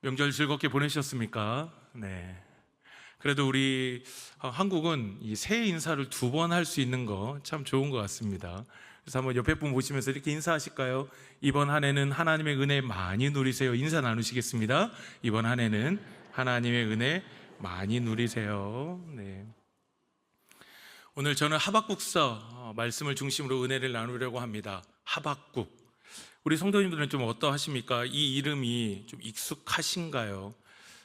명절 즐겁게 보내셨습니까? 네. 그래도 우리 한국은 이 새해 인사를 두 번 할 수 있는 거 참 좋은 것 같습니다. 그래서 한번 옆에 분 보시면서 이렇게 인사하실까요? 이번 한 해는 하나님의 은혜 많이 누리세요. 인사 나누시겠습니다. 이번 한 해는 하나님의 은혜 많이 누리세요. 네. 오늘 저는 하박국서 말씀을 중심으로 은혜를 나누려고 합니다. 하박국. 우리 성도님들은 좀 어떠하십니까? 이 이름이 좀 익숙하신가요?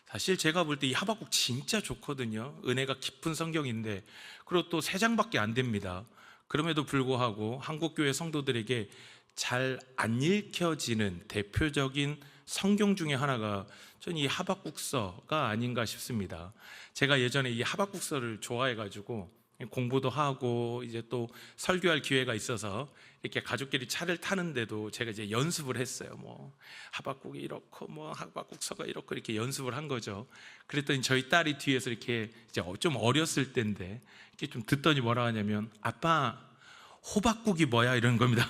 사실 제가 볼 때 이 하박국 진짜 좋거든요. 은혜가 깊은 성경인데, 그리고 또 세 장밖에 안 됩니다. 그럼에도 불구하고 한국교회 성도들에게 잘 안 읽혀지는 대표적인 성경 중에 하나가 저는 이 하박국서가 아닌가 싶습니다. 제가 예전에 이 하박국서를 좋아해가지고 공부도 하고 이제 또 설교할 기회가 있어서 이렇게 가족끼리 차를 타는데도 제가 이제 연습을 했어요. 뭐 하박국이 이렇고 뭐 하박국서가 이렇고 이렇게 연습을 한 거죠. 그랬더니 저희 딸이 뒤에서 이렇게 이제 좀 어렸을 때인데 이렇게 좀 듣더니 뭐라 하냐면, 아빠 호박국이 뭐야? 이런 겁니다.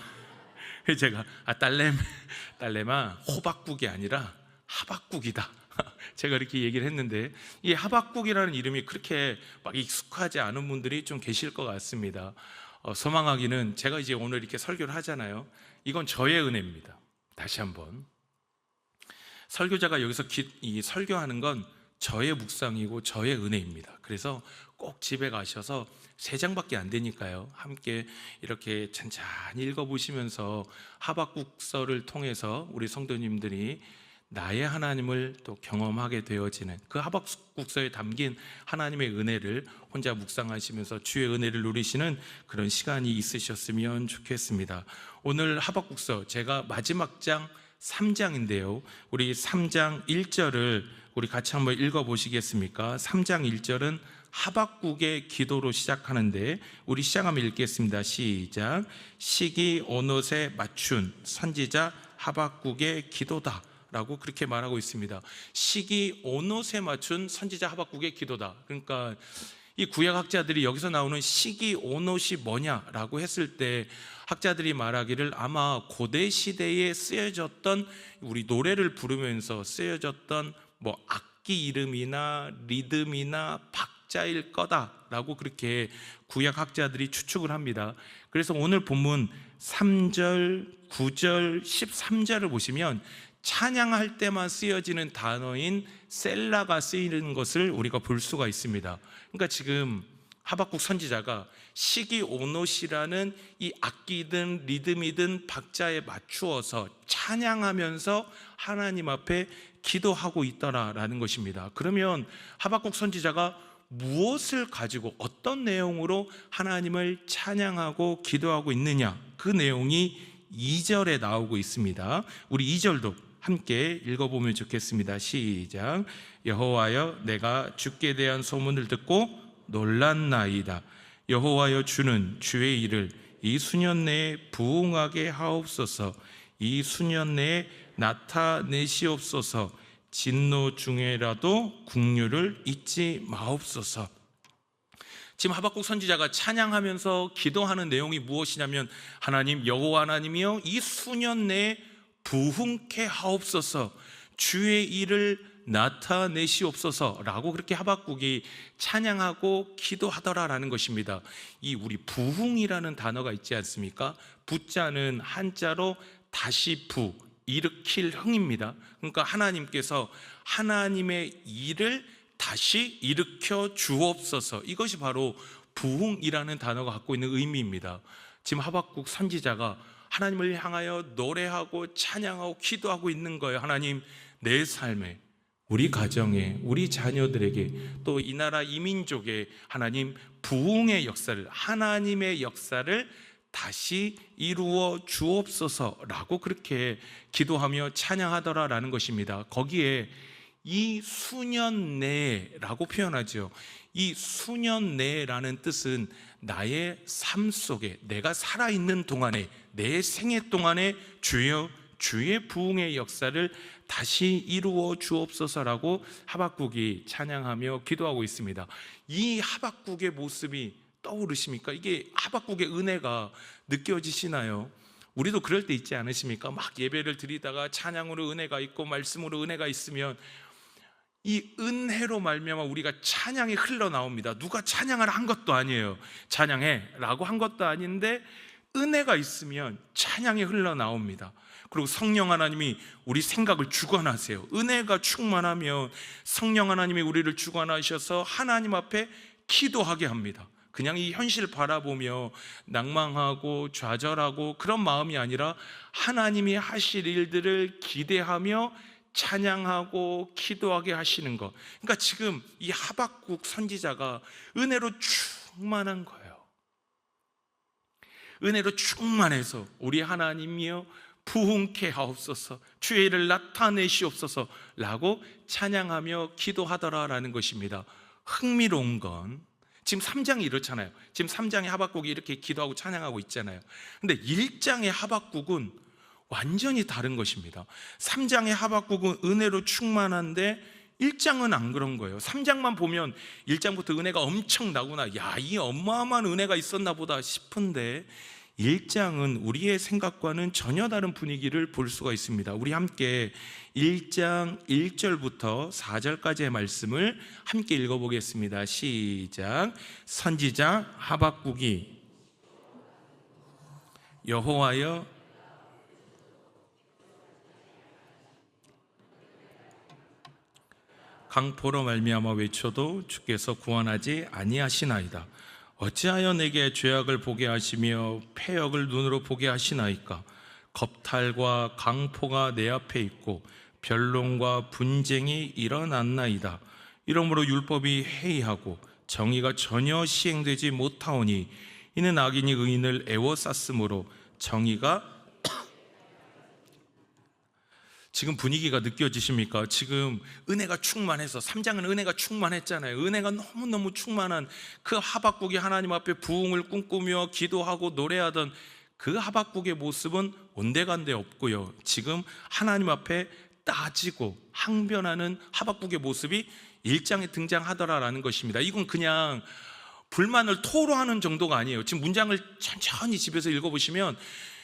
그래서 제가 딸내마 호박국이 아니라 하박국이다. 제가 이렇게 얘기를 했는데, 이 하박국이라는 이름이 그렇게 막 익숙하지 않은 분들이 좀 계실 것 같습니다. 소망하기는 제가 이제 오늘 이렇게 설교를 하잖아요. 이건 저의 은혜입니다. 다시 한번, 설교자가 여기서 이 설교하는 건 저의 묵상이고 저의 은혜입니다. 그래서 꼭 집에 가셔서 세 장밖에 안 되니까요, 함께 이렇게 찬찬히 읽어보시면서 하박국서를 통해서 우리 성도님들이 나의 하나님을 또 경험하게 되어지는 그 하박국서에 담긴 하나님의 은혜를 혼자 묵상하시면서 주의 은혜를 누리시는 그런 시간이 있으셨으면 좋겠습니다. 오늘 하박국서 제가 마지막 장 3장인데요 우리 3장 1절을 우리 같이 한번 읽어보시겠습니까? 3장 1절은 하박국의 기도로 시작하는데, 우리 시작하면 읽겠습니다. 시작. 시기 오롯에 맞춘 선지자 하박국의 기도다 라고 그렇게 말하고 있습니다. 시기 오롯에 맞춘 선지자 하박국의 기도다. 그러니까 이 구약학자들이 여기서 나오는 시기 오롯이 뭐냐라고 했을 때 학자들이 말하기를 아마 고대 시대에 쓰여졌던, 우리 노래를 부르면서 쓰여졌던 뭐 악기 이름이나 리듬이나 박자일 거다라고 그렇게 구약학자들이 추측을 합니다. 그래서 오늘 본문 3절, 9절, 13절을 보시면 찬양할 때만 쓰여지는 단어인 셀라가 쓰이는 것을 우리가 볼 수가 있습니다. 그러니까 지금 하박국 선지자가 시기 오롯이라는 이 악기든 리듬이든 박자에 맞추어서 찬양하면서 하나님 앞에 기도하고 있더라라는 것입니다. 그러면 하박국 선지자가 무엇을 가지고 어떤 내용으로 하나님을 찬양하고 기도하고 있느냐, 그 내용이 2절에 나오고 있습니다. 우리 2절도 함께 읽어보면 좋겠습니다. 시작. 여호와여, 내가 주께 대한 소문을 듣고 놀랐나이다. 여호와여, 주는 주의 일을 이 수년 내에 부응하게 하옵소서. 이 수년 내에 나타내시옵소서. 진노 중에라도 긍휼을 잊지 마옵소서. 지금 하박국 선지자가 찬양하면서 기도하는 내용이 무엇이냐면, 하나님, 여호와 하나님이여, 이 수년 내에 부흥케 하옵소서, 주의 일을 나타내시옵소서라고 그렇게 하박국이 찬양하고 기도하더라라는 것입니다. 이 우리 부흥이라는 단어가 있지 않습니까? 부자는 한자로 다시 부, 일으킬 흥입니다. 그러니까 하나님께서 하나님의 일을 다시 일으켜 주옵소서, 이것이 바로 부흥이라는 단어가 갖고 있는 의미입니다. 지금 하박국 선지자가 하나님을 향하여 노래하고 찬양하고 기도하고 있는 거예요. 하나님, 내 삶에, 우리 가정에, 우리 자녀들에게, 또 이 나라 이 민족에 하나님 부흥의 역사를, 하나님의 역사를 다시 이루어 주옵소서라고 그렇게 기도하며 찬양하더라라는 것입니다. 거기에 이 수년 내라고 표현하죠. 이 수년 내라는 뜻은 나의 삶 속에, 내가 살아있는 동안에, 내 생애 동안에 주여 주의 부흥의 역사를 다시 이루어 주옵소서라고 하박국이 찬양하며 기도하고 있습니다. 이 하박국의 모습이 떠오르십니까? 이게 하박국의 은혜가 느껴지시나요? 우리도 그럴 때 있지 않으십니까? 막 예배를 드리다가 찬양으로 은혜가 있고 말씀으로 은혜가 있으면 이 은혜로 말미암아 우리가 찬양이 흘러나옵니다. 누가 찬양을 한 것도 아니에요. 찬양해 라고 한 것도 아닌데 은혜가 있으면 찬양이 흘러나옵니다. 그리고 성령 하나님이 우리 생각을 주관하세요. 은혜가 충만하면 성령 하나님이 우리를 주관하셔서 하나님 앞에 기도하게 합니다. 그냥 이 현실 바라보며 낭망하고 좌절하고 그런 마음이 아니라 하나님이 하실 일들을 기대하며 찬양하고 기도하게 하시는 것. 그러니까 지금 이 하박국 선지자가 은혜로 충만한 거예요. 은혜로 충만해서 우리 하나님이여 부흥케 하옵소서, 주의 일을 나타내시옵소서 라고 찬양하며 기도하더라라는 것입니다. 흥미로운 건 지금 3장이 이렇잖아요. 지금 3장의 하박국이 이렇게 기도하고 찬양하고 있잖아요. 근데 1장의 하박국은 완전히 다른 것입니다. 3장의 하박국은 은혜로 충만한데 1장은 안 그런 거예요. 3장만 보면 1장부터 은혜가 엄청나구나, 야, 이 어마어마한 은혜가 있었나 보다 싶은데 1장은 우리의 생각과는 전혀 다른 분위기를 볼 수가 있습니다. 우리 함께 1장 1절부터 4절까지의 말씀을 함께 읽어보겠습니다. 시작. 선지자 하박국이 여호와여 강포로 말미암아 외쳐도 주께서 구원하지 아니하시나이다. 어찌하여 내게 죄악을 보게 하시며 패역을 눈으로 보게 하시나이까? 겁탈과 강포가 내 앞에 있고 변론과 분쟁이 일어났나이다. 이러므로 율법이 해이하고 정의가 전혀 시행되지 못하오니 이는 악인이 의인을 애워쌌으므로 정의가 지금 분위기가 느껴지십니까? 지금 은혜가 충만해서 3장은 은혜가 충만했잖아요. 은혜가 너무너무 충만한 그 하박국이 하나님 앞에 부흥을 꿈꾸며 기도하고 노래하던 그 하박국의 모습은 온데간데 없고요. 지금 하나님 앞에 따지고 항변하는 하박국의 모습이 1장에 등장하더라라는 것입니다. 이건 그냥 불만을 토로하는 정도가 아니에요. 지금 문장을 천천히 집에서 읽어보시면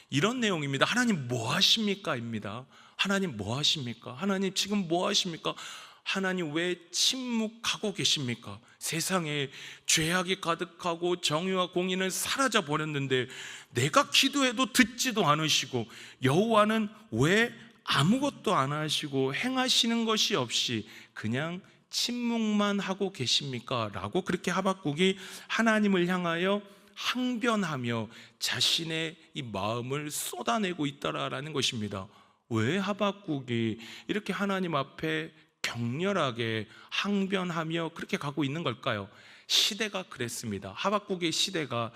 이런 내용입니다. 하나님 뭐 하십니까? 입니다. 하나님 뭐 하십니까? 하나님 지금 뭐 하십니까? 하나님 왜 침묵하고 계십니까? 세상에 죄악이 가득하고 정의와 공의는 사라져 버렸는데 내가 기도해도 듣지도 않으시고 여호와는 왜 아무것도 안 하시고 행하시는 것이 없이 그냥 침묵만 하고 계십니까? 라고 그렇게 하박국이 하나님을 향하여 항변하며 자신의 이 마음을 쏟아내고 있다라는 것입니다. 왜 하박국이 이렇게 하나님 앞에 격렬하게 항변하며 그렇게 가고 있는 걸까요? 시대가 그랬습니다. 하박국의 시대가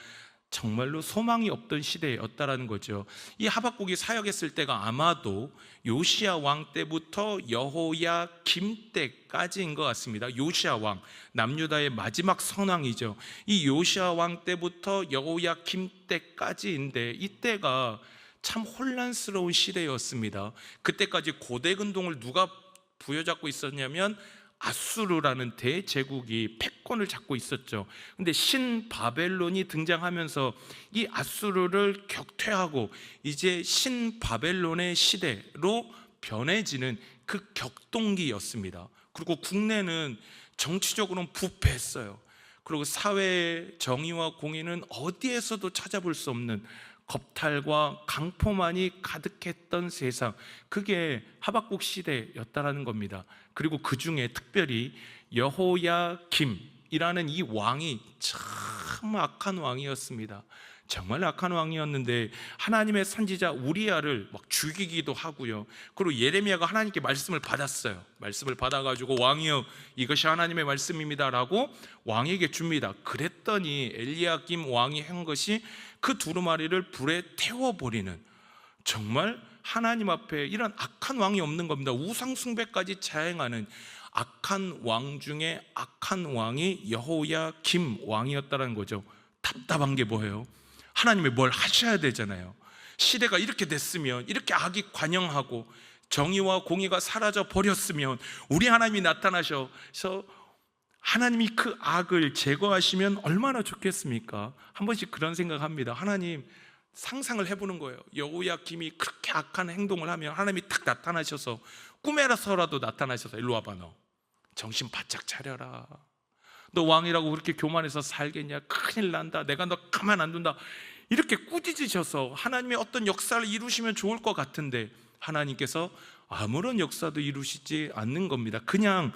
정말로 소망이 없던 시대였다라는 거죠. 이 하박국이 사역했을 때가 아마도 요시야 왕 때부터 여호야김 때까지인 것 같습니다. 요시야 왕, 남유다의 마지막 선왕이죠. 이 요시야 왕 때부터 여호야김 때까지인데 이때가 참 혼란스러운 시대였습니다. 그때까지 고대 근동을 누가 부여잡고 있었냐면 아수르라는 대제국이 패권을 잡고 있었죠. 근데 신바벨론이 등장하면서 이 아수르를 격퇴하고 이제 신바벨론의 시대로 변해지는 그 격동기였습니다. 그리고 국내는 정치적으로는 부패했어요. 그리고 사회의 정의와 공의는 어디에서도 찾아볼 수 없는 겁탈과 강포만이 가득했던 세상, 그게 하박국 시대였다라는 겁니다. 그리고 그 중에 특별히 여호야김이라는 이 왕이 참 악한 왕이었습니다. 정말 악한 왕이었는데 하나님의 선지자 우리야를 막 죽이기도 하고요. 그리고 예레미야가 하나님께 말씀을 받았어요. 말씀을 받아가지고 왕이여 이것이 하나님의 말씀입니다 라고 왕에게 줍니다. 그랬더니 엘리야김 왕이 한 것이 그 두루마리를 불에 태워버리는, 정말 하나님 앞에 이런 악한 왕이 없는 겁니다. 우상 숭배까지 자행하는 악한 왕 중에 악한 왕이 여호야김 왕이었다는 거죠. 답답한 게 뭐예요? 하나님이 뭘 하셔야 되잖아요. 시대가 이렇게 됐으면, 이렇게 악이 관영하고 정의와 공의가 사라져 버렸으면 우리 하나님이 나타나셔서 하나님이 그 악을 제거하시면 얼마나 좋겠습니까? 한 번씩 그런 생각합니다. 하나님, 상상을 해보는 거예요. 여호야김이 그렇게 악한 행동을 하면 하나님이 딱 나타나셔서, 꿈에서라도 나타나셔서 일로 와봐, 너 정신 바짝 차려라, 너 왕이라고 그렇게 교만해서 살겠냐, 큰일 난다, 내가 너 가만 안 둔다, 이렇게 꾸짖으셔서 하나님의 어떤 역사를 이루시면 좋을 것 같은데 하나님께서 아무런 역사도 이루시지 않는 겁니다. 그냥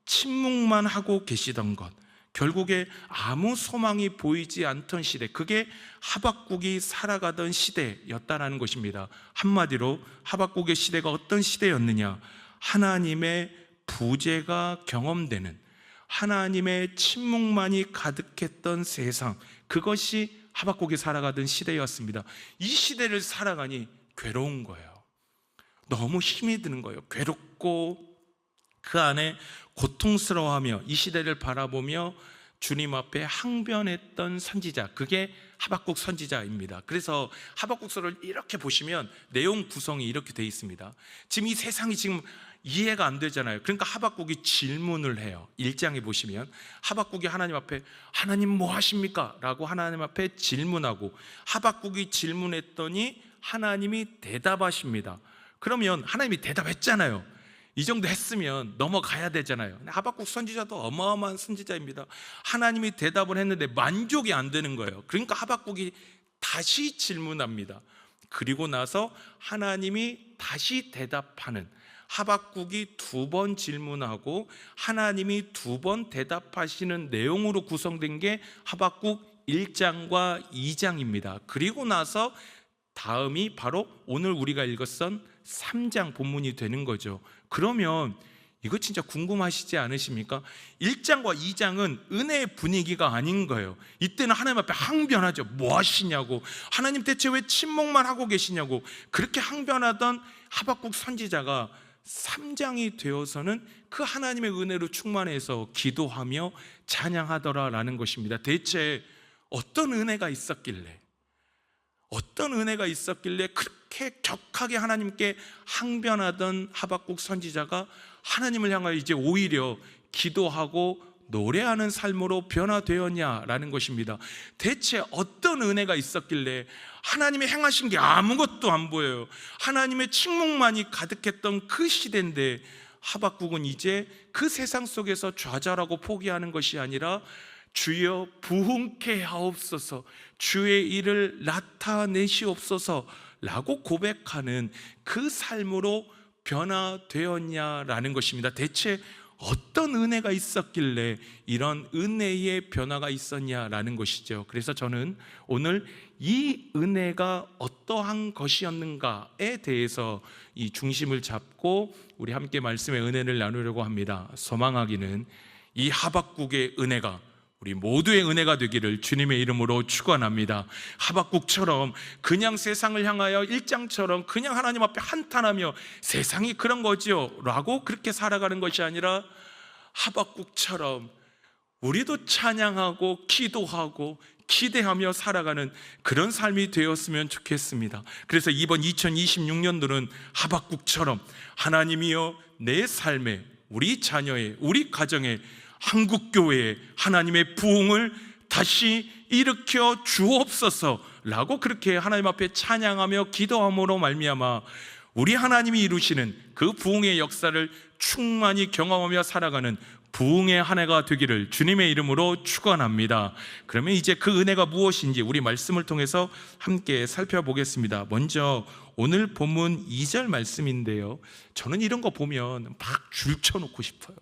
침묵만 하고 계시던 것, 결국에 아무 소망이 보이지 않던 시대, 그게 하박국이 살아가던 시대였다라는 것입니다. 한마디로 하박국의 시대가 어떤 시대였느냐, 하나님의 부재가 경험되는, 하나님의 침묵만이 가득했던 세상, 그것이 하박국이 살아가던 시대였습니다. 이 시대를 살아가니 괴로운 거예요. 너무 힘이 드는 거예요. 괴롭고 그 안에 고통스러워하며 이 시대를 바라보며 주님 앞에 항변했던 선지자, 그게 하박국 선지자입니다. 그래서 하박국서를 이렇게 보시면 내용 구성이 이렇게 되어 있습니다. 지금 이 세상이 지금 이해가 안 되잖아요. 그러니까 하박국이 질문을 해요. 1장에 보시면 하박국이 하나님 앞에 하나님 뭐 하십니까? 라고 하나님 앞에 질문하고, 하박국이 질문했더니 하나님이 대답하십니다. 그러면 하나님이 대답했잖아요. 이 정도 했으면 넘어가야 되잖아요. 하박국 선지자도 어마어마한 선지자입니다. 하나님이 대답을 했는데 만족이 안 되는 거예요. 그러니까 하박국이 다시 질문합니다. 그리고 나서 하나님이 다시 대답하는, 하박국이 2번 질문하고 하나님이 2번 대답하시는 내용으로 구성된 게 하박국 1장과 2장입니다. 그리고 나서 다음이 바로 오늘 우리가 읽었던 3장 본문이 되는 거죠. 그러면 이거 진짜 궁금하시지 않으십니까? 1장과 2장은 은혜의 분위기가 아닌 거예요. 이때는 하나님 앞에 항변하죠. 뭐 하시냐고, 하나님 대체 왜 침묵만 하고 계시냐고, 그렇게 항변하던 하박국 선지자가 3장이 되어서는 그 하나님의 은혜로 충만해서 기도하며 찬양하더라라는 것입니다. 대체 어떤 은혜가 있었길래, 어떤 은혜가 있었길래 그렇게 격하게 하나님께 항변하던 하박국 선지자가 하나님을 향하여 이제 오히려 기도하고 노래하는 삶으로 변화되었냐라는 것입니다. 대체 어떤 은혜가 있었길래 하나님이 행하신 게 아무것도 안 보여요. 하나님의 침묵만이 가득했던 그 시대인데 하박국은 이제 그 세상 속에서 좌절하고 포기하는 것이 아니라 주여 부흥케 하옵소서, 주의 일을 나타내시옵소서 라고 고백하는 그 삶으로 변화되었냐라는 것입니다. 대체 어떤 은혜가 있었길래 이런 은혜의 변화가 있었냐라는 것이죠. 그래서 저는 오늘 이 은혜가 어떠한 것이었는가에 대해서 이 중심을 잡고 우리 함께 말씀의 은혜를 나누려고 합니다. 소망하기는 이 하박국의 은혜가 우리 모두의 은혜가 되기를 주님의 이름으로 축원합니다. 하박국처럼 그냥 세상을 향하여 1장처럼 그냥 하나님 앞에 한탄하며 세상이 그런 거죠 라고 그렇게 살아가는 것이 아니라 하박국처럼 우리도 찬양하고 기도하고 기대하며 살아가는 그런 삶이 되었으면 좋겠습니다. 그래서 이번 2026년도는 하박국처럼 하나님이여 내 삶에, 우리 자녀의, 우리 가정에, 한국교회에 하나님의 부흥을 다시 일으켜 주옵소서 라고 그렇게 하나님 앞에 찬양하며 기도함으로 말미암아 우리 하나님이 이루시는 그 부흥의 역사를 충만히 경험하며 살아가는 부흥의 한 해가 되기를 주님의 이름으로 축원합니다. 그러면 이제 그 은혜가 무엇인지 우리 말씀을 통해서 함께 살펴보겠습니다. 먼저 오늘 본문 2절 말씀인데요, 저는 이런 거 보면 막 줄 쳐놓고 싶어요.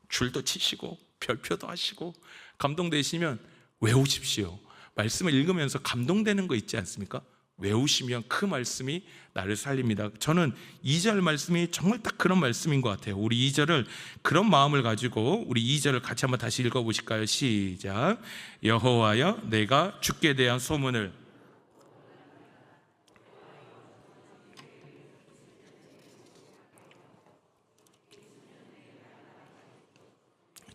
줄도 치시고 별표도 하시고 감동되시면 외우십시오. 말씀을 읽으면서 감동되는 거 있지 않습니까? 외우시면 그 말씀이 나를 살립니다. 저는 2절 말씀이 정말 딱 그런 말씀인 것 같아요. 우리 2절을 그런 마음을 가지고 우리 2절을 같이 한번 다시 읽어보실까요? 시작. 여호와여 내가 주께 대한 소문을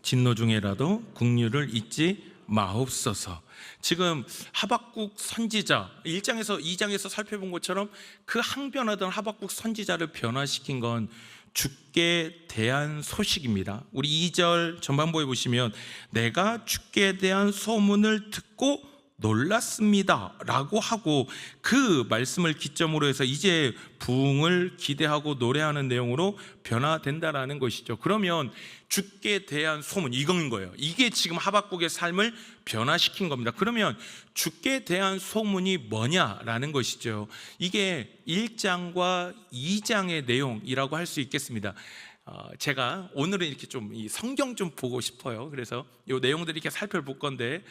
진노 중에라도 긍휼을 잊지 마옵소서. 지금 하박국 선지자 1장에서 2장에서 살펴본 것처럼 그 항변하던 하박국 선지자를 변화시킨 건 주께 대한 소식입니다. 우리 2절 전반부에 보시면 내가 주께 대한 소문을 듣고 놀랐습니다 라고 하고 그 말씀을 기점으로 해서 이제 부흥을 기대하고 노래하는 내용으로 변화된다라는 것이죠. 그러면 주께 대한 소문, 이건 거예요. 이게 지금 하박국의 삶을 변화시킨 겁니다. 그러면 주께 대한 소문이 뭐냐라는 것이죠. 이게 1장과 2장의 내용이라고 할 수 있겠습니다. 제가 오늘은 이렇게 좀 이 성경 좀 보고 싶어요. 그래서 이 내용들 이렇게 살펴볼 건데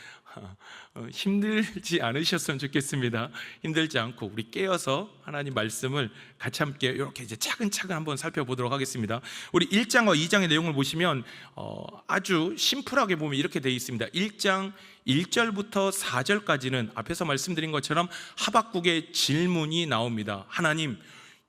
힘들지 않으셨으면 좋겠습니다. 힘들지 않고 우리 깨어서 하나님 말씀을 같이 함께 이렇게 이제 차근차근 한번 살펴보도록 하겠습니다. 우리 1장과 2장의 내용을 보시면 아주 심플하게 보면 이렇게 되어 있습니다. 1장 1절부터 4절까지는 앞에서 말씀드린 것처럼 하박국의 질문이 나옵니다. 하나님,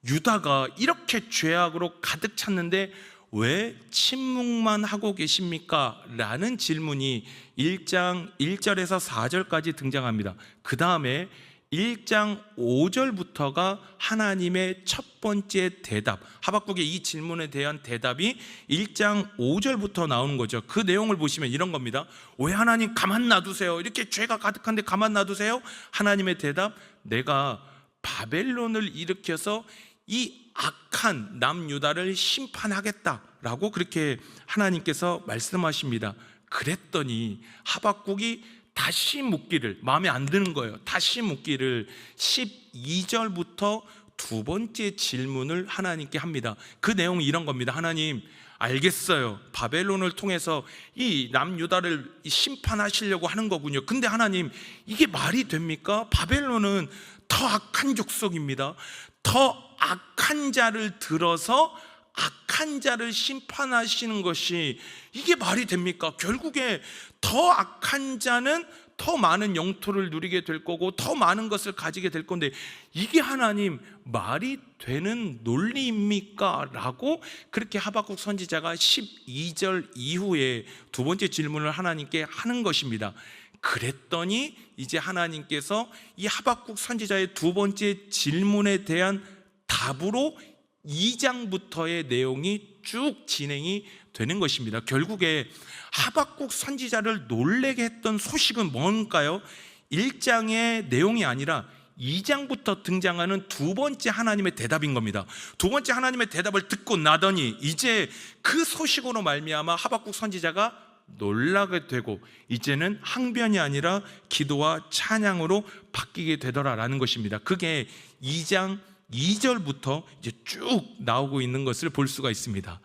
유다가 이렇게 죄악으로 가득 찼는데 왜 침묵만 하고 계십니까? 라는 질문이 1장 1절에서 4절까지 등장합니다. 그 다음에 1장 5절부터가 하나님의 첫 번째 대답, 하박국의 이 질문에 대한 대답이 1장 5절부터 나오는 거죠. 그 내용을 보시면 이런 겁니다. 왜 하나님 가만 놔두세요? 이렇게 죄가 가득한데 가만 놔두세요? 하나님의 대답, 내가 바벨론을 일으켜서 이 악한 남유다를 심판하겠다라고 그렇게 하나님께서 말씀하십니다. 그랬더니 하박국이 다시 묻기를, 마음에 안 드는 거예요. 다시 묻기를 12절부터 두 번째 질문을 하나님께 합니다. 그 내용이 이런 겁니다. 하나님, 알겠어요. 바벨론을 통해서 이 남유다를 심판하시려고 하는 거군요. 근데 하나님, 이게 말이 됩니까? 바벨론은 더 악한 족속입니다. 더 악한 자를 들어서 악한 자를 심판하시는 것이 이게 말이 됩니까? 결국에 더 악한 자는 더 많은 영토를 누리게 될 거고 더 많은 것을 가지게 될 건데 이게 하나님 말이 되는 논리입니까? 라고 그렇게 하박국 선지자가 12절 이후에 두 번째 질문을 하나님께 하는 것입니다. 그랬더니 이제 하나님께서 이 하박국 선지자의 두 번째 질문에 대한 답으로 2장부터의 내용이 쭉 진행이 되는 것입니다. 결국에 하박국 선지자를 놀래게 했던 소식은 뭔가요? 1장의 내용이 아니라 2장부터 등장하는 두 번째 하나님의 대답인 겁니다. 두 번째 하나님의 대답을 듣고 나더니 이제 그 소식으로 말미암아 하박국 선지자가 놀라게 되고 이제는 항변이 아니라 기도와 찬양으로 바뀌게 되더라라는 것입니다. 그게 2장 2절부터 이제 쭉 나오고 있는 것을 볼 수가 있습니다.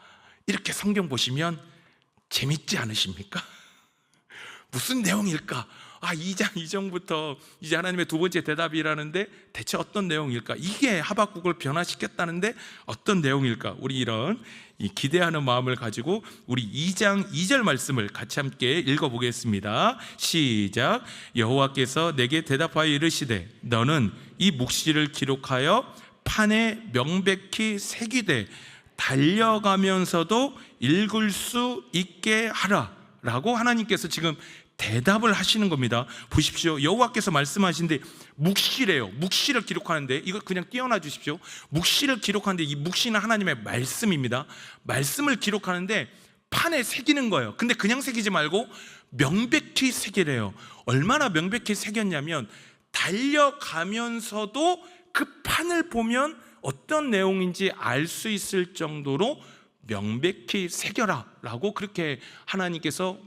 이렇게 성경 보시면 재밌지 않으십니까? 무슨 내용일까? 2장 2절부터 이제 하나님의 두 번째 대답이라는데 대체 어떤 내용일까? 이게 하박국을 변화시켰다는데 어떤 내용일까? 우리 이런 이 기대하는 마음을 가지고 우리 2장 2절 말씀을 같이 함께 읽어보겠습니다. 시작. 여호와께서 내게 대답하여 이르시되 너는 이 묵시를 기록하여 판에 명백히 새기되 달려가면서도 읽을 수 있게 하라 라고 하나님께서 지금 대답을 하시는 겁니다. 보십시오. 여호와께서 말씀하신데 묵시래요. 묵시를 기록하는데 이거 그냥 띄워놔 주십시오. 묵시를 기록하는데 이 묵시는 하나님의 말씀입니다. 말씀을 기록하는데 판에 새기는 거예요. 근데 그냥 새기지 말고 명백히 새기래요. 얼마나 명백히 새겼냐면 달려가면서도 그 판을 보면 어떤 내용인지 알 수 있을 정도로 명백히 새겨라 라고 그렇게 하나님께서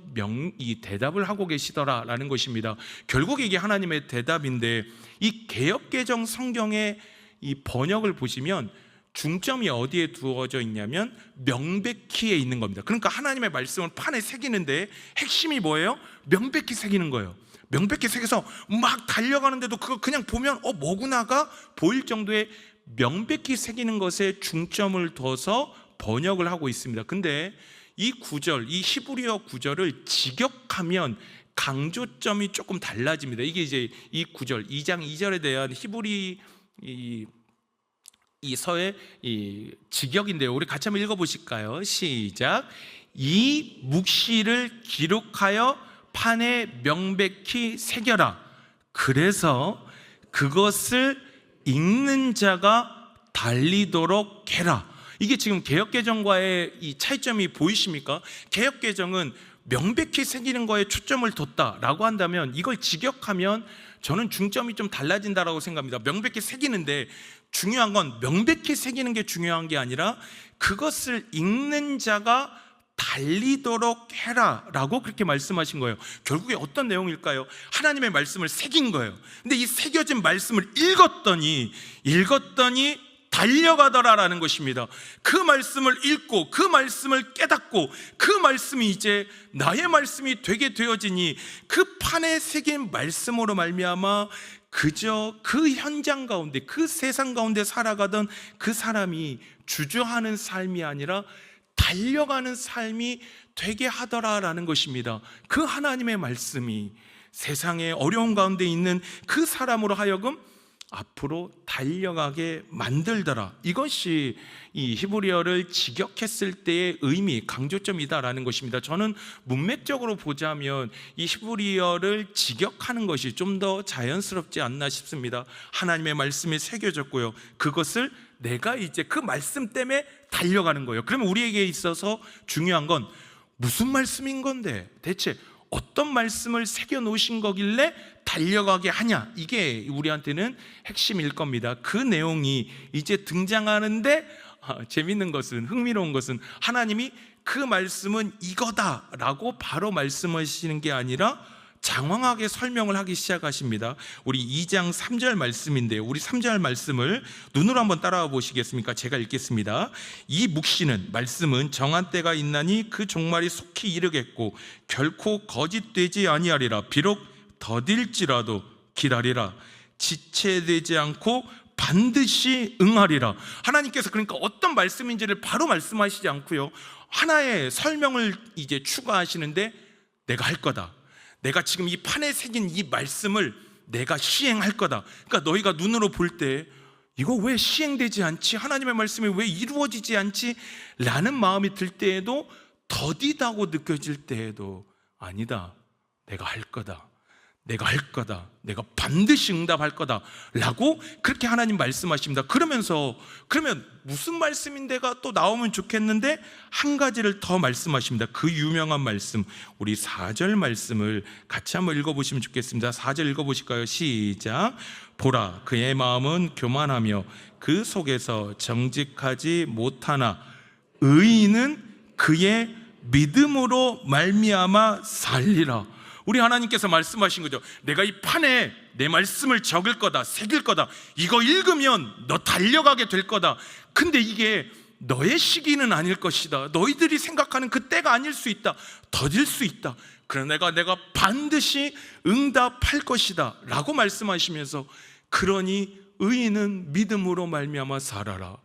이 대답을 하고 계시더라라는 것입니다. 결국 이게 하나님의 대답인데 이 개역개정 성경의 이 번역을 보시면 중점이 어디에 두어져 있냐면 명백히에 있는 겁니다. 그러니까 하나님의 말씀을 판에 새기는데 핵심이 뭐예요? 명백히 새기는 거예요. 명백히 새겨서 막 달려가는데도 그거 그냥 보면 뭐구나가 보일 정도의 명백히 새기는 것에 중점을 둬서 번역을 하고 있습니다. 근데 이 구절, 이 히브리어 구절을 직역하면 강조점이 조금 달라집니다. 이게 이제 이 구절, 2장 2절에 대한 히브리 이 서의 이 직역인데요. 우리 같이 한번 읽어보실까요? 시작. 이 묵시를 기록하여 판에 명백히 새겨라. 그래서 그것을 읽는 자가 달리도록 해라. 이게 지금 개역개정과의 이 차이점이 보이십니까? 개역개정은 명백히 새기는 거에 초점을 뒀다라고 한다면, 이걸 직역하면 저는 중점이 좀 달라진다라고 생각합니다. 명백히 새기는데 중요한 건 명백히 새기는 게 중요한 게 아니라 그것을 읽는 자가 달리도록 해라 라고 그렇게 말씀하신 거예요. 결국에 어떤 내용일까요? 하나님의 말씀을 새긴 거예요. 근데 이 새겨진 말씀을 읽었더니 달려가더라라는 것입니다. 그 말씀을 읽고 그 말씀을 깨닫고 그 말씀이 이제 나의 말씀이 되게 되어지니 그 판에 새긴 말씀으로 말미암아 그저 그 현장 가운데, 그 세상 가운데 살아가던 그 사람이 주저하는 삶이 아니라 달려가는 삶이 되게 하더라라는 것입니다. 그 하나님의 말씀이 세상의 어려운 가운데 있는 그 사람으로 하여금 앞으로 달려가게 만들더라. 이것이 이 히브리어를 직역했을 때의 의미, 강조점이다라는 것입니다. 저는 문맥적으로 보자면 이 히브리어를 직역하는 것이 좀 더 자연스럽지 않나 싶습니다. 하나님의 말씀이 새겨졌고요, 그것을 내가 이제 그 말씀 때문에 달려가는 거예요. 그러면 우리에게 있어서 중요한 건 무슨 말씀인 건데, 대체 어떤 말씀을 새겨 놓으신 거길래 달려가게 하냐, 이게 우리한테는 핵심일 겁니다. 그 내용이 이제 등장하는데 재밌는 것은, 흥미로운 것은 하나님이 그 말씀은 이거다라고 바로 말씀하시는 게 아니라 장황하게 설명을 하기 시작하십니다. 우리 2장 3절 말씀인데요, 우리 3절 말씀을 눈으로 한번 따라와 보시겠습니까? 제가 읽겠습니다. 이 묵시는, 말씀은 정한 때가 있나니 그 종말이 속히 이르겠고 결코 거짓되지 아니하리라. 비록 더딜지라도 기다리라. 지체되지 않고 반드시 응하리라. 하나님께서 그러니까 어떤 말씀인지를 바로 말씀하시지 않고요, 하나의 설명을 이제 추가하시는데 내가 할 거다, 내가 지금 이 판에 새긴 이 말씀을 내가 시행할 거다. 그러니까 너희가 눈으로 볼 때 이거 왜 시행되지 않지? 하나님의 말씀이 왜 이루어지지 않지? 라는 마음이 들 때에도, 더디다고 느껴질 때에도 아니다, 내가 할 거다, 내가 할 거다, 내가 반드시 응답할 거다 라고 그렇게 하나님 말씀하십니다. 그러면서 그러면 무슨 말씀인데가 또 나오면 좋겠는데 한 가지를 더 말씀하십니다. 그 유명한 말씀, 우리 4절 말씀을 같이 한번 읽어보시면 좋겠습니다. 4절 읽어보실까요? 시작. 보라, 그의 마음은 교만하며 그 속에서 정직하지 못하나 의인은 그의 믿음으로 말미암아 살리라. 우리 하나님께서 말씀하신 거죠. 내가 이 판에 내 말씀을 적을 거다, 새길 거다, 이거 읽으면 너 달려가게 될 거다. 근데 이게 너의 시기는 아닐 것이다, 너희들이 생각하는 그 때가 아닐 수 있다, 더딜 수 있다. 그러나 내가 반드시 응답할 것이다 라고 말씀하시면서, 그러니 의인은 믿음으로 말미암아 살아라.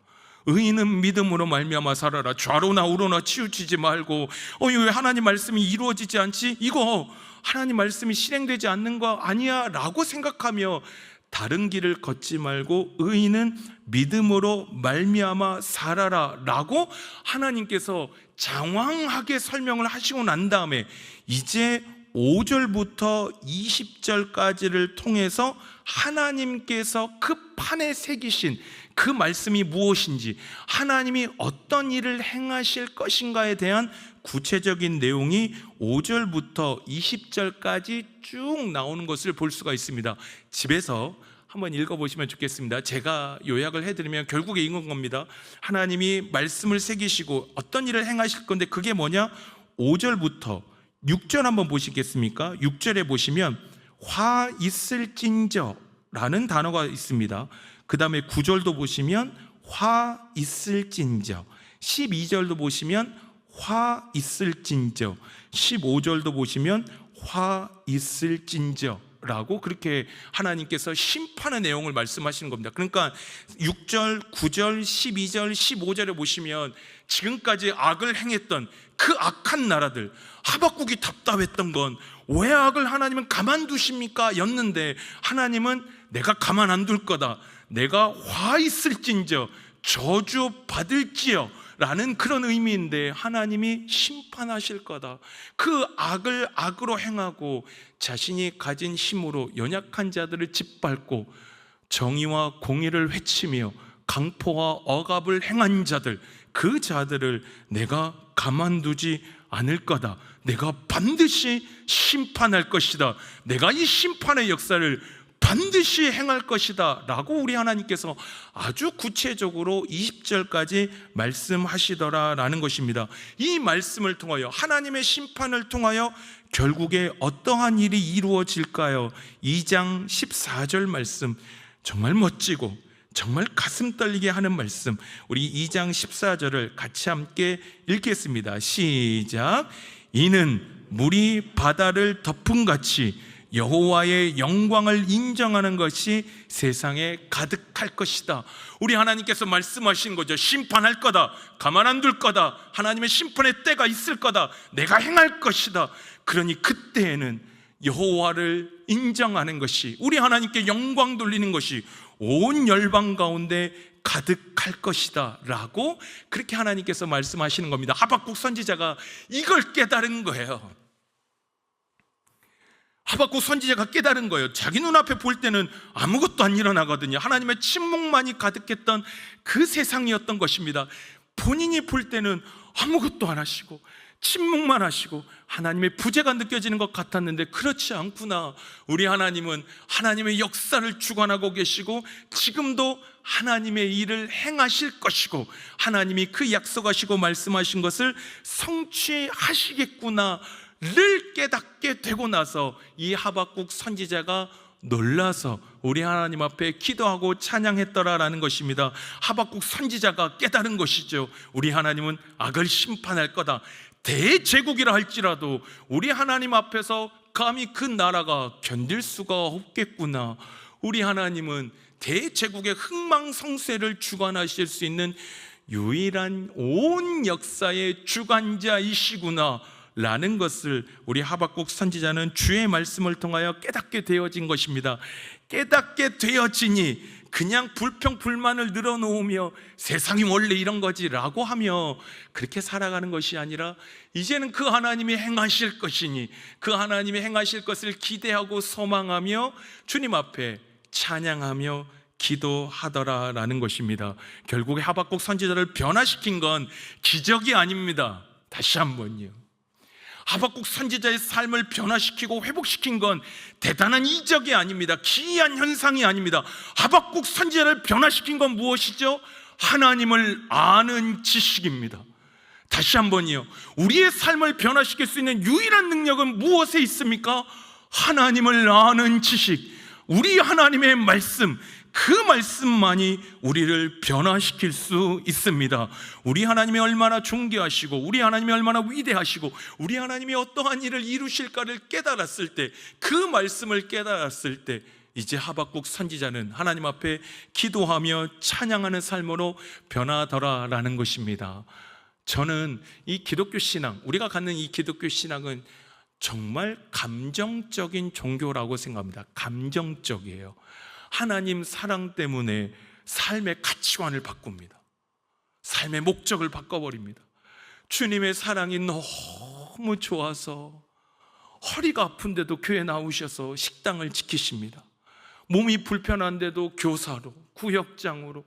의인은 믿음으로 말미암아 살아라. 좌로나 우로나 치우치지 말고 왜 하나님 말씀이 이루어지지 않지? 이거 하나님 말씀이 실행되지 않는 거 아니야 라고 생각하며 다른 길을 걷지 말고 의인은 믿음으로 말미암아 살아라 라고 하나님께서 장황하게 설명을 하시고 난 다음에 이제 5절부터 20절까지를 통해서 하나님께서 그 판에 새기신 그 말씀이 무엇인지, 하나님이 어떤 일을 행하실 것인가에 대한 구체적인 내용이 5절부터 20절까지 쭉 나오는 것을 볼 수가 있습니다. 집에서 한번 읽어보시면 좋겠습니다. 제가 요약을 해드리면 결국에 이건 겁니다. 하나님이 말씀을 새기시고 어떤 일을 행하실 건데 그게 뭐냐? 5절부터 6절 한번 보시겠습니까? 6절에 보시면 화 있을진저 라는 단어가 있습니다. 그 다음에 9절도 보시면 화 있을진저, 12절도 보시면 화 있을진저, 15절도 보시면 화 있을진저 라고 그렇게 하나님께서 심판의 내용을 말씀하시는 겁니다. 그러니까 6절, 9절, 12절, 15절에 보시면 지금까지 악을 행했던 그 악한 나라들, 하박국이 답답했던 건 왜 악을 하나님은 가만두십니까? 였는데 하나님은 내가 가만 안 둘 거다, 내가 화 있을진저 저주 받을지어 라는 그런 의미인데 하나님이 심판하실 거다. 그 악을 악으로 행하고 자신이 가진 힘으로 연약한 자들을 짓밟고 정의와 공의를 외치며 강포와 억압을 행한 자들, 그 자들을 내가 가만두지 않을 거다. 내가 반드시 심판할 것이다. 내가 이 심판의 역사를 반드시 행할 것이다 라고 우리 하나님께서 아주 구체적으로 20절까지 말씀하시더라라는 것입니다. 이 말씀을 통하여, 하나님의 심판을 통하여 결국에 어떠한 일이 이루어질까요? 2장 14절 말씀, 정말 멋지고 정말 가슴 떨리게 하는 말씀, 우리 2장 14절을 같이 함께 읽겠습니다. 시작. 이는 물이 바다를 덮음같이 여호와의 영광을 인정하는 것이 세상에 가득할 것이다. 우리 하나님께서 말씀하신 거죠. 심판할 거다. 가만 안 둘 거다. 하나님의 심판의 때가 있을 거다. 내가 행할 것이다. 그러니 그때에는 여호와를 인정하는 것이, 우리 하나님께 영광 돌리는 것이 온 열방 가운데 가득할 것이다 라고 그렇게 하나님께서 말씀하시는 겁니다. 하박국 선지자가 이걸 깨달은 거예요. 하박국 선지자가 깨달은 거예요. 자기 눈앞에 볼 때는 아무것도 안 일어나거든요. 하나님의 침묵만이 가득했던 그 세상이었던 것입니다. 본인이 볼 때는 아무것도 안 하시고 침묵만 하시고 하나님의 부재가 느껴지는 것 같았는데 그렇지 않구나. 우리 하나님은 하나님의 역사를 주관하고 계시고 지금도 하나님의 일을 행하실 것이고 하나님이 그 약속하시고 말씀하신 것을 성취하시겠구나 를 깨닫게 되고 나서 이 하박국 선지자가 놀라서 우리 하나님 앞에 기도하고 찬양했더라라는 것입니다. 하박국 선지자가 깨달은 것이죠. 우리 하나님은 악을 심판할 거다. 대제국이라 할지라도 우리 하나님 앞에서 감히 그 나라가 견딜 수가 없겠구나. 우리 하나님은 대제국의 흥망성쇠를 주관하실 수 있는 유일한 온 역사의 주관자이시구나 라는 것을 우리 하박국 선지자는 주의 말씀을 통하여 깨닫게 되어진 것입니다. 깨닫게 되어지니 그냥 불평불만을 늘어놓으며 세상이 원래 이런 거지 라고 하며 그렇게 살아가는 것이 아니라 이제는 그 하나님이 행하실 것이니 그 하나님이 행하실 것을 기대하고 소망하며 주님 앞에 찬양하며 기도하더라라는 것입니다. 결국에 하박국 선지자를 변화시킨 건 기적이 아닙니다. 다시 한번요, 하박국 선지자의 삶을 변화시키고 회복시킨 건 대단한 이적이 아닙니다. 기이한 현상이 아닙니다. 하박국 선지자를 변화시킨 건 무엇이죠? 하나님을 아는 지식입니다. 다시 한번요, 우리의 삶을 변화시킬 수 있는 유일한 능력은 무엇에 있습니까? 하나님을 아는 지식, 우리 하나님의 말씀, 그 말씀만이 우리를 변화시킬 수 있습니다. 우리 하나님이 얼마나 존귀하시고 우리 하나님이 얼마나 위대하시고 우리 하나님이 어떠한 일을 이루실까를 깨달았을 때, 그 말씀을 깨달았을 때 이제 하박국 선지자는 하나님 앞에 기도하며 찬양하는 삶으로 변하더라라는 것입니다. 저는 이 기독교 신앙, 우리가 갖는 이 기독교 신앙은 정말 감정적인 종교라고 생각합니다. 감정적이에요. 하나님 사랑 때문에 삶의 가치관을 바꿉니다. 삶의 목적을 바꿔버립니다. 주님의 사랑이 너무 좋아서 허리가 아픈데도 교회 나오셔서 식당을 지키십니다. 몸이 불편한데도 교사로, 구역장으로,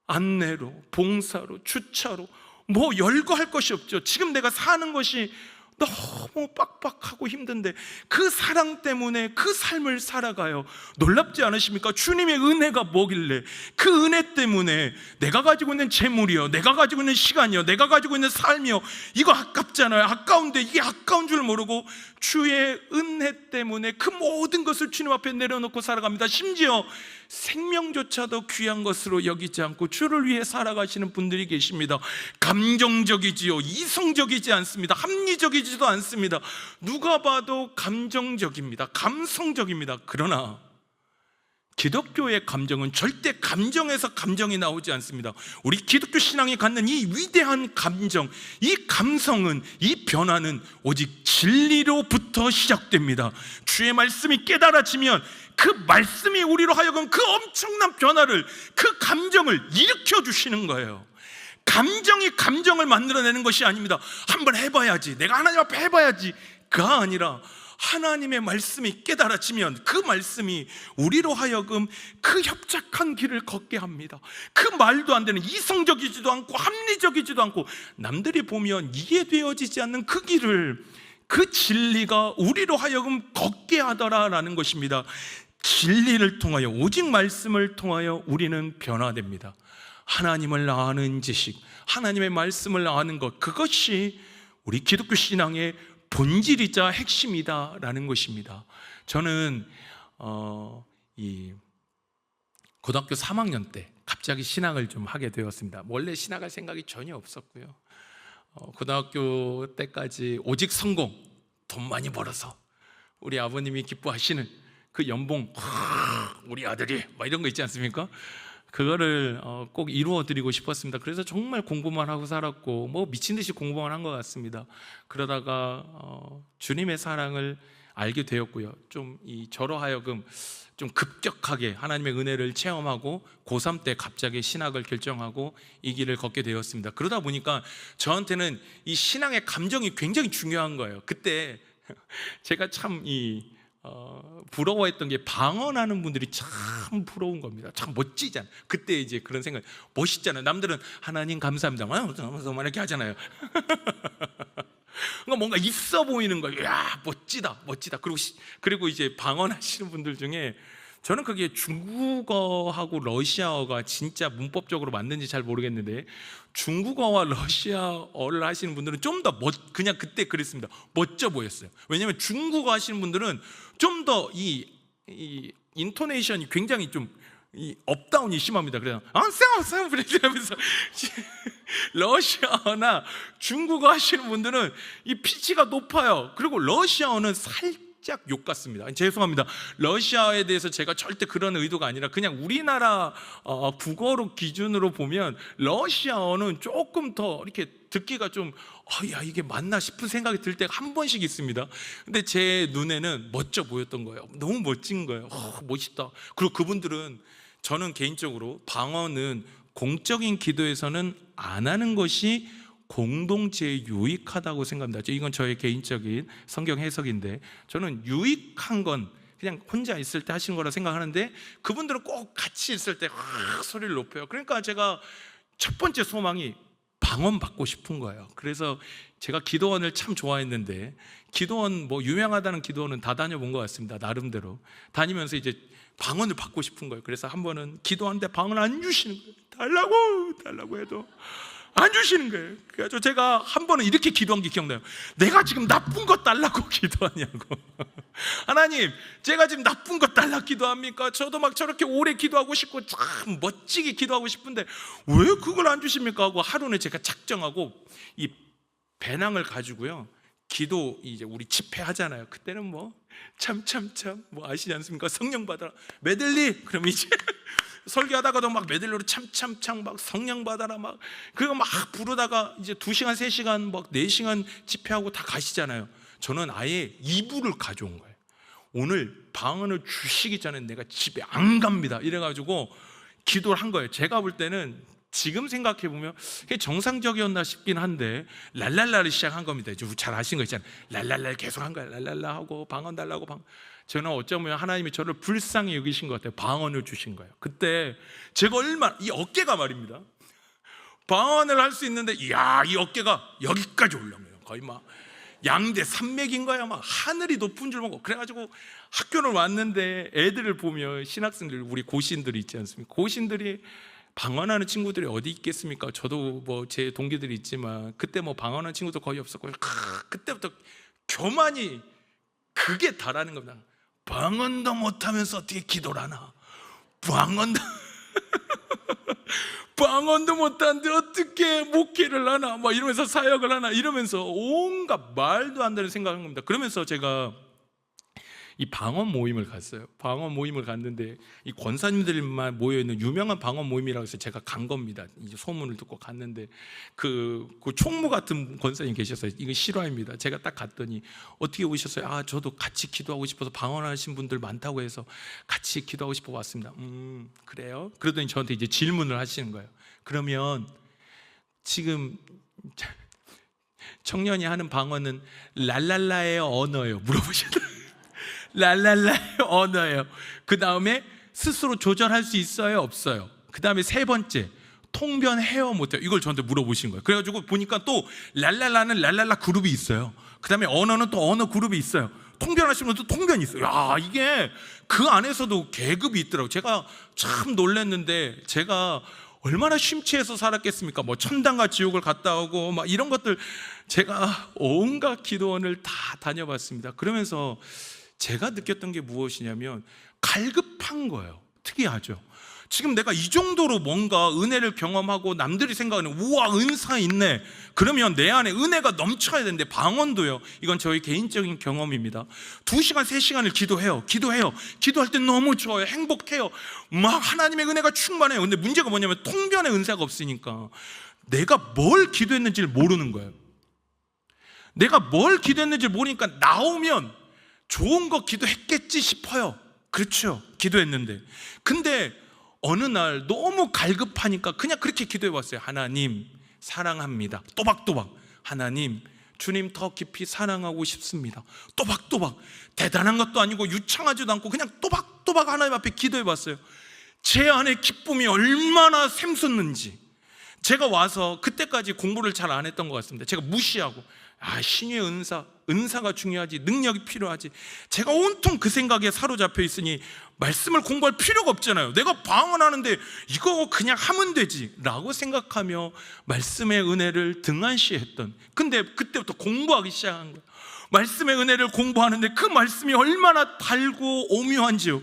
안내로, 봉사로, 주차로 뭐 열거할 것이 없죠. 지금 내가 사는 것이 너무 빡빡하고 힘든데 그 사랑 때문에 그 삶을 살아가요. 놀랍지 않으십니까? 주님의 은혜가 뭐길래 그 은혜 때문에 내가 가지고 있는 재물이요, 내가 가지고 있는 시간이요, 내가 가지고 있는 삶이요, 이거 아깝잖아요. 아까운데 이게 아까운 줄 모르고 주의 은혜 때문에 그 모든 것을 주님 앞에 내려놓고 살아갑니다. 심지어 생명조차도 귀한 것으로 여기지 않고 주를 위해 살아가시는 분들이 계십니다. 감정적이지요, 이성적이지 않습니다. 합리적이지도 않습니다. 누가 봐도 감정적입니다. 감성적입니다. 그러나 기독교의 감정은 절대 감정에서 감정이 나오지 않습니다. 우리 기독교 신앙이 갖는 이 위대한 감정, 이 감성은, 이 변화는 오직 진리로부터 시작됩니다. 주의 말씀이 깨달아지면 그 말씀이 우리로 하여금 그 엄청난 변화를, 그 감정을 일으켜 주시는 거예요. 감정이 감정을 만들어내는 것이 아닙니다. 한번 해봐야지, 내가 하나님 앞에 해봐야지가 아니라 하나님의 말씀이 깨달아지면 그 말씀이 우리로 하여금 그 협착한 길을 걷게 합니다. 그 말도 안 되는, 이성적이지도 않고 합리적이지도 않고 남들이 보면 이해되어지지 않는 그 길을, 그 진리가 우리로 하여금 걷게 하더라라는 것입니다. 진리를 통하여, 오직 말씀을 통하여 우리는 변화됩니다. 하나님을 아는 지식, 하나님의 말씀을 아는 것, 그것이 우리 기독교 신앙의 본질이자 핵심이다라는 것입니다. 저는 이 고등학교 3학년 때 갑자기 신학을 좀 하게 되었습니다. 원래 신학할 생각이 전혀 없었고요. 고등학교 때까지 오직 성공, 돈 많이 벌어서 우리 아버님이 기뻐하시는 그 연봉, 우리 아들이 막 이런 거 있지 않습니까? 그거를 꼭 이루어 드리고 싶었습니다. 그래서 정말 공부만 하고 살았고, 뭐 미친 듯이 공부만 한 것 같습니다. 그러다가 주님의 사랑을 알게 되었고요. 좀 저로 하여금 좀 급격하게 하나님의 은혜를 체험하고 고3 때 갑자기 신학을 결정하고 이 길을 걷게 되었습니다. 그러다 보니까 저한테는 이 신앙의 감정이 굉장히 중요한 거예요. 그때 제가 참 부러워했던 게, 방언하는 분들이 참 부러운 겁니다. 참 멋지잖아요. 그때 이제 그런 생각, 멋있잖아요. 남들은 하나님 감사합니다 막 이렇게 하잖아요. 그러니까 뭔가 있어 보이는 거예요. 야, 멋지다, 멋지다. 그리고 이제 방언하시는 분들 중에 저는 그게 중국어하고 러시아어가 진짜 문법적으로 맞는지 잘 모르겠는데, 중국어와 러시아어를 하시는 분들은 좀 더 그냥 그때 그랬습니다. 멋져 보였어요. 왜냐하면 중국어 하시는 분들은 좀 더 이 인토네이션이 굉장히 좀 업다운이 심합니다. 그래서 이러면서 러시아어나 중국어 하시는 분들은 이 피치가 높아요. 그리고 러시아어는 살짝 욕 같습니다. 죄송합니다. 러시아에 대해서 제가 절대 그런 의도가 아니라, 그냥 우리나라 국어로 기준으로 보면 러시아어는 조금 더 이렇게 듣기가 좀 야, 이게 맞나 싶은 생각이 들 때가 한 번씩 있습니다. 근데 제 눈에는 멋져 보였던 거예요. 너무 멋진 거예요. 멋있다. 그리고 그분들은, 저는 개인적으로 방언은 공적인 기도에서는 안 하는 것이 공동체에 유익하다고 생각합니다. 이건 저의 개인적인 성경 해석인데, 저는 유익한 건 그냥 혼자 있을 때 하시는 거라 생각하는데, 그분들은 꼭 같이 있을 때 소리를 높여요. 그러니까 제가 첫 번째 소망이 방언 받고 싶은 거예요. 그래서 제가 기도원을 참 좋아했는데, 기도원 뭐 유명하다는 기도원은 다 다녀본 것 같습니다. 나름대로 다니면서 이제 방언을 받고 싶은 거예요. 그래서 한 번은 기도하는데 방언을 안 주시는 거예요. 달라고 해도 안 주시는 거예요. 그래서 제가 한 번은 이렇게 기도한 게 기억나요. 내가 지금 나쁜 거 달라고 기도하냐고. 하나님, 제가 지금 나쁜 거 달라 기도합니까? 저도 막 저렇게 오래 기도하고 싶고 참 멋지게 기도하고 싶은데 왜 그걸 안 주십니까? 하고 하루는 제가 작정하고 이 배낭을 가지고요, 기도 이제 우리 집회하잖아요. 그때는 뭐 참 뭐 아시지 않습니까? 성령 받아라 메들리, 그럼 이제 설교하다가도 막 메들리로 참 막 성령 받아라 막 그거 막 부르다가 이제 2시간 3시간 막 4시간 집회하고 다 가시잖아요. 저는 아예 이불을 가져온 거예요. 오늘 방언을 주시기 전에 내가 집에 안 갑니다 이래가지고 기도를 한 거예요. 제가 볼 때는 지금 생각해보면 그게 정상적이었나 싶긴 한데, 랄랄라를 시작한 겁니다. 잘 아신 거 있잖아요. 랄랄라 계속 한 거예요. 랄랄라 하고 방언 달라고 저는 어쩌면 하나님이 저를 불쌍히 여기신 것 같아요. 방언을 주신 거예요. 그때 제가 얼마나, 이 어깨가 말입니다, 방언을 할 수 있는데, 이야, 이 어깨가 여기까지 올라온 거예요. 거의 막 양대 산맥인 거야. 막 하늘이 높은 줄 모르고. 그래가지고 학교를 왔는데 애들을 보면, 신학생들, 우리 고신들이 있지 않습니까? 고신들이 방언하는 친구들이 어디 있겠습니까? 저도 뭐 제 동기들이 있지만 그때 뭐 방언하는 친구도 거의 없었고, 그때부터 교만이 그게 다라는 겁니다. 방언도 못하면서 어떻게 기도를 하나? 방언도 못하는데 어떻게 목회를 하나? 막 이러면서 사역을 하나? 이러면서 온갖 말도 안 되는 생각을 한 겁니다. 그러면서 제가 이 방언 모임을 갔어요. 방언 모임을 갔는데 이 권사님들만 모여있는 유명한 방언 모임이라고 해서 제가 간 겁니다. 이제 소문을 듣고 갔는데 그 총무 같은 권사님 계셨어요. 이거 실화입니다. 제가 딱 갔더니 어떻게 오셨어요? 아, 저도 같이 기도하고 싶어서, 방언하신 분들 많다고 해서 같이 기도하고 싶어 왔습니다. 그래요? 그러더니 저한테 이제 질문을 하시는 거예요. 그러면 지금 청년이 하는 방언은 랄랄라의 언어예요? 물어보시더라고요. 랄랄라의 언어예요. 그 다음에 스스로 조절할 수 있어요, 없어요? 그 다음에 세 번째, 통변해요, 못해요? 이걸 저한테 물어보신 거예요. 그래가지고 보니까 또 랄랄라는 랄랄라 그룹이 있어요. 그 다음에 언어는 또 언어 그룹이 있어요. 통변하시면 또 통변이 있어요. 야, 이게 그 안에서도 계급이 있더라고요. 제가 참 놀랐는데, 제가 얼마나 심취해서 살았겠습니까? 뭐 천당과 지옥을 갔다 오고 막 이런 것들, 제가 온갖 기도원을 다 다녀봤습니다. 그러면서 제가 느꼈던 게 무엇이냐면 갈급한 거예요. 특이하죠. 지금 내가 이 정도로 뭔가 은혜를 경험하고 남들이 생각하는 우와 은사 있네, 그러면 내 안에 은혜가 넘쳐야 되는데, 방언도요, 이건 저희 개인적인 경험입니다. 2시간 3시간을 기도해요. 기도할 때 너무 좋아요. 행복해요. 막 하나님의 은혜가 충만해요. 근데 문제가 뭐냐면 통변의 은사가 없으니까 내가 뭘 기도했는지를 모르는 거예요. 내가 뭘 기도했는지 모르니까 나오면 좋은 거 기도했겠지 싶어요. 그렇죠, 기도했는데. 근데 어느 날 너무 갈급하니까 그냥 그렇게 기도해 왔어요. 하나님 사랑합니다. 또박또박. 하나님, 주님 더 깊이 사랑하고 싶습니다. 또박또박. 대단한 것도 아니고 유창하지도 않고 그냥 또박또박 하나님 앞에 기도해 봤어요. 제 안에 기쁨이 얼마나 샘솟는지. 제가 와서 그때까지 공부를 잘 안 했던 것 같습니다. 제가 무시하고, 신의 은사가 중요하지, 능력이 필요하지. 제가 온통 그 생각에 사로잡혀 있으니 말씀을 공부할 필요가 없잖아요. 내가 방언하는데 이거 그냥 하면 되지 라고 생각하며 말씀의 은혜를 등한시했던, 근데 그때부터 공부하기 시작한 거예요. 말씀의 은혜를 공부하는데 그 말씀이 얼마나 달고 오묘한지요.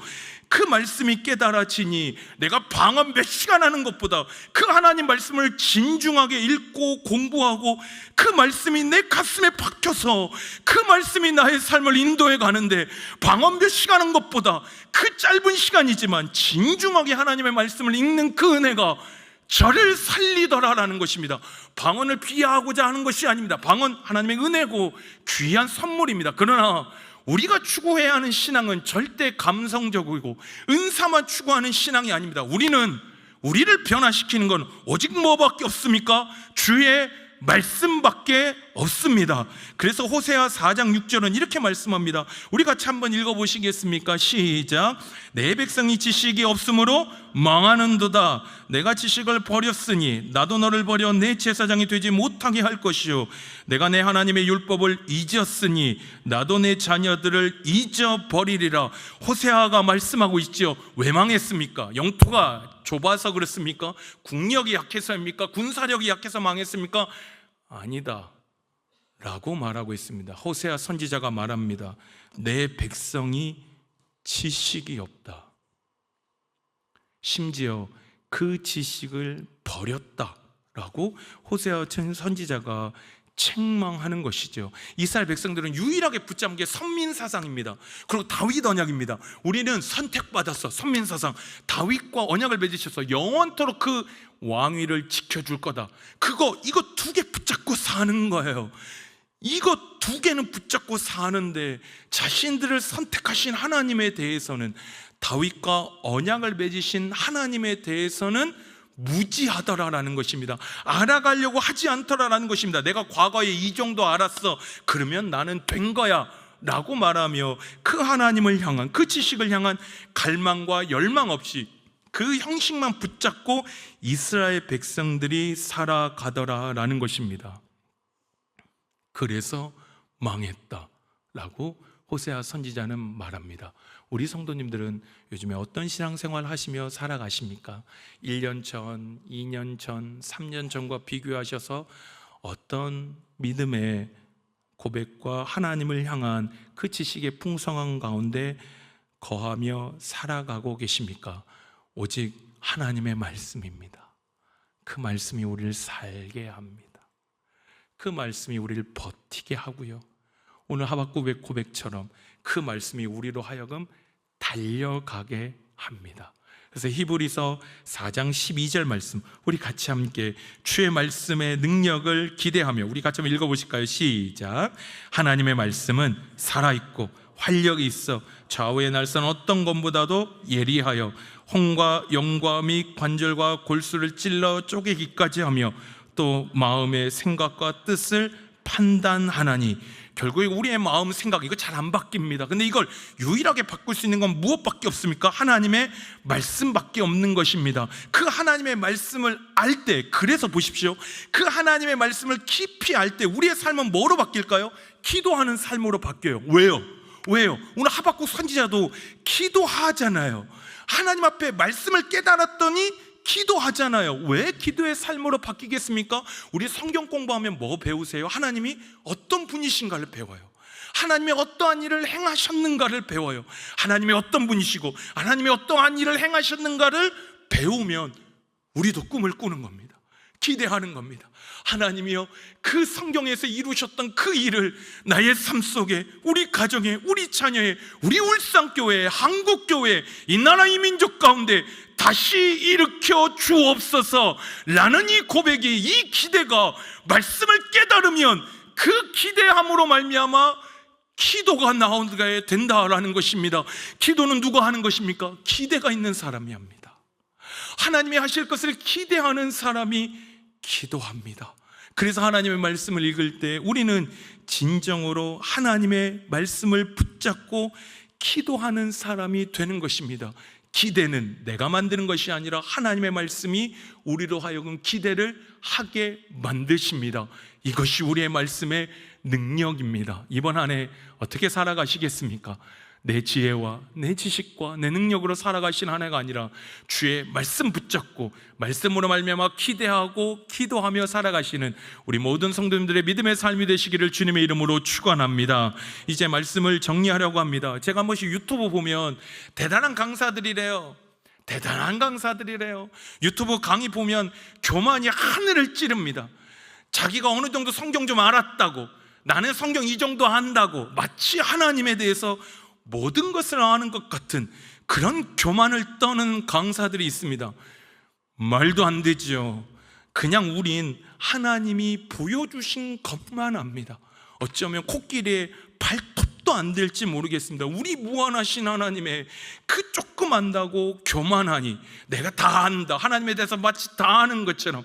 그 말씀이 깨달아지니 내가 방언 몇 시간 하는 것보다 그 하나님 말씀을 진중하게 읽고 공부하고 그 말씀이 내 가슴에 박혀서 그 말씀이 나의 삶을 인도해 가는데, 방언 몇 시간 하는 것보다 그 짧은 시간이지만 진중하게 하나님의 말씀을 읽는 그 은혜가 저를 살리더라라는 것입니다. 방언을 비하하고자 하는 것이 아닙니다. 방언 하나님의 은혜고 귀한 선물입니다. 그러나 우리가 추구해야 하는 신앙은 절대 감성적이고 은사만 추구하는 신앙이 아닙니다. 우리를 변화시키는 건 오직 뭐밖에 없습니까? 주의 말씀밖에 없습니다. 그래서 호세아 4장 6절은 이렇게 말씀합니다. 우리 같이 한번 읽어보시겠습니까? 시작. 내 백성이 지식이 없으므로 망하는도다. 내가 지식을 버렸으니 나도 너를 버려 내 제사장이 되지 못하게 할 것이요, 내가 내 하나님의 율법을 잊었으니 나도 내 자녀들을 잊어버리리라. 호세아가 말씀하고 있죠. 왜 망했습니까? 영토가 좁아서 그렇습니까? 국력이 약해서입니까? 군사력이 약해서 망했습니까? 아니다 라고 말하고 있습니다. 호세아 선지자가 말합니다. 내 백성이 지식이 없다. 심지어 그 지식을 버렸다라고 호세아 선지자가 책망하는 것이죠. 이스라엘 백성들은 유일하게 붙잡은 게 선민사상입니다. 그리고 다윗 언약입니다. 우리는 선택받았어. 선민사상, 다윗과 언약을 맺으셔서 영원토록 그 왕위를 지켜줄 거다. 이거 2개 붙잡고 사는 거예요. 이거 2개는 붙잡고 사는데 자신들을 선택하신 하나님에 대해서는, 다윗과 언약을 맺으신 하나님에 대해서는 무지하더라라는 것입니다. 알아가려고 하지 않더라라는 것입니다. 내가 과거에 이 정도 알았어, 그러면 나는 된 거야 라고 말하며 그 하나님을 향한, 그 지식을 향한 갈망과 열망 없이 그 형식만 붙잡고 이스라엘 백성들이 살아가더라라는 것입니다. 그래서 망했다라고 호세아 선지자는 말합니다. 우리 성도님들은 요즘에 어떤 신앙생활 하시며 살아가십니까? 1년 전, 2년 전, 3년 전과 비교하셔서 어떤 믿음의 고백과 하나님을 향한 그 지식의 풍성한 가운데 거하며 살아가고 계십니까? 오직 하나님의 말씀입니다. 그 말씀이 우리를 살게 합니다. 그 말씀이 우리를 버티게 하고요, 오늘 하박국의 고백처럼 그 말씀이 우리로 하여금 달려가게 합니다. 그래서 히브리서 4장 12절 말씀, 우리 같이 함께 주의 말씀의 능력을 기대하며 우리 같이 한번 읽어보실까요? 시작. 하나님의 말씀은 살아있고 활력이 있어 좌우의 날선 어떤 것보다도 예리하여 혼과 영과 및 관절과 골수를 찔러 쪼개기까지 하며 또 마음의 생각과 뜻을 판단하나니 결국에 우리의 마음 생각 이거 잘 안 바뀝니다. 근데 이걸 유일하게 바꿀 수 있는 건 무엇밖에 없습니까? 하나님의 말씀밖에 없는 것입니다. 그 하나님의 말씀을 알 때, 그래서 보십시오, 그 하나님의 말씀을 깊이 알 때 우리의 삶은 뭐로 바뀔까요? 기도하는 삶으로 바뀌어요. 왜요? 오늘 하박국 선지자도 기도하잖아요. 하나님 앞에 말씀을 깨달았더니 기도하잖아요. 왜 기도의 삶으로 바뀌겠습니까? 우리 성경 공부하면 뭐 배우세요? 하나님이 어떤 분이신가를 배워요. 하나님이 어떠한 일을 행하셨는가를 배워요. 하나님이 어떤 분이시고 하나님이 어떠한 일을 행하셨는가를 배우면 우리도 꿈을 꾸는 겁니다. 기대하는 겁니다. 하나님이여, 그 성경에서 이루셨던 그 일을 나의 삶 속에, 우리 가정에, 우리 자녀에, 우리 울산교회, 한국교회, 이 나라 이 민족 가운데 다시 일으켜 주옵소서 라는 이 고백이, 이 기대가 말씀을 깨달으면 그 기대함으로 말미암아 기도가 나오게 된다라는 것입니다. 기도는 누가 하는 것입니까? 기대가 있는 사람이 합니다. 하나님이 하실 것을 기대하는 사람이 기도합니다. 그래서 하나님의 말씀을 읽을 때 우리는 진정으로 하나님의 말씀을 붙잡고 기도하는 사람이 되는 것입니다. 기대는 내가 만드는 것이 아니라 하나님의 말씀이 우리로 하여금 기대를 하게 만드십니다. 이것이 우리의 말씀의 능력입니다. 이번 한 해 어떻게 살아가시겠습니까? 내 지혜와 내 지식과 내 능력으로 살아가신 한 해가 아니라 주의 말씀 붙잡고 말씀으로 말미암아 기대하고 기도하며 살아가시는 우리 모든 성도님들의 믿음의 삶이 되시기를 주님의 이름으로 축원합니다. 이제 말씀을 정리하려고 합니다. 제가 한 번씩 유튜브 보면 대단한 강사들이래요. 유튜브 강의 보면 교만이 하늘을 찌릅니다. 자기가 어느 정도 성경 좀 알았다고, 나는 성경 이 정도 안다고, 마치 하나님에 대해서 모든 것을 아는 것 같은 그런 교만을 떠는 강사들이 있습니다. 말도 안 되죠. 그냥 우린 하나님이 보여주신 것만 압니다. 어쩌면 코끼리의 발톱도 안 될지 모르겠습니다. 우리 무한하신 하나님의 그 조금 안다고 교만하니, 내가 다 안다, 하나님에 대해서 마치 다 아는 것처럼,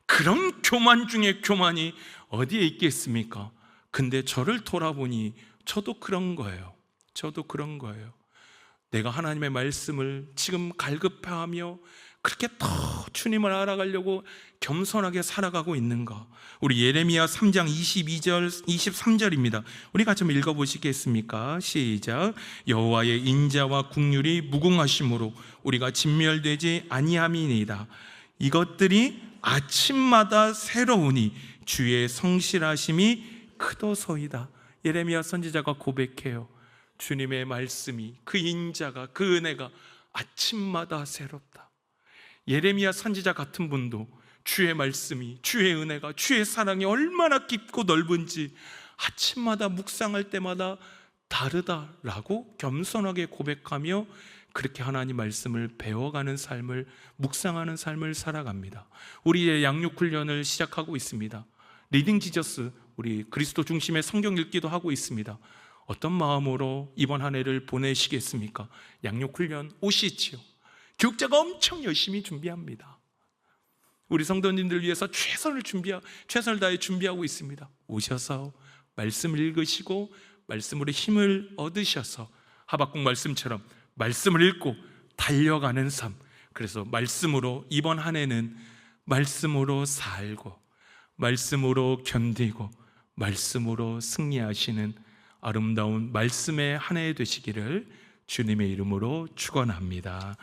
그런 교만 중에 교만이 어디에 있겠습니까? 근데 저를 돌아보니 저도 그런 거예요. 내가 하나님의 말씀을 지금 갈급해하며 그렇게 더 주님을 알아가려고 겸손하게 살아가고 있는가? 우리 예레미야 3장 22절 23절입니다. 우리 같이 한번 읽어보시겠습니까? 시작. 여호와의 인자와 국률이 무궁하심으로 우리가 진멸되지 아니함이니이다. 이것들이 아침마다 새로우니 주의 성실하심이 크도소이다. 예레미야 선지자가 고백해요. 주님의 말씀이, 그 인자가, 그 은혜가 아침마다 새롭다. 예레미야 선지자 같은 분도 주의 말씀이, 주의 은혜가, 주의 사랑이 얼마나 깊고 넓은지 아침마다 묵상할 때마다 다르다라고 겸손하게 고백하며 그렇게 하나님 말씀을 배워가는 삶을, 묵상하는 삶을 살아갑니다. 우리의 양육 훈련을 시작하고 있습니다. 리딩 지저스, 우리 그리스도 중심의 성경 읽기도 하고 있습니다. 어떤 마음으로 이번 한 해를 보내시겠습니까? 양육 훈련 오시지요. 교육자가 엄청 열심히 준비합니다. 우리 성도님들 위해서 최선을 다해 준비하고 있습니다. 오셔서 말씀을 읽으시고 말씀으로 힘을 얻으셔서 하박국 말씀처럼 말씀을 읽고 달려가는 삶, 그래서 말씀으로 이번 한 해는 말씀으로 살고 말씀으로 견디고 말씀으로 승리하시는 아름다운 말씀의 한 해 되시기를 주님의 이름으로 축원합니다.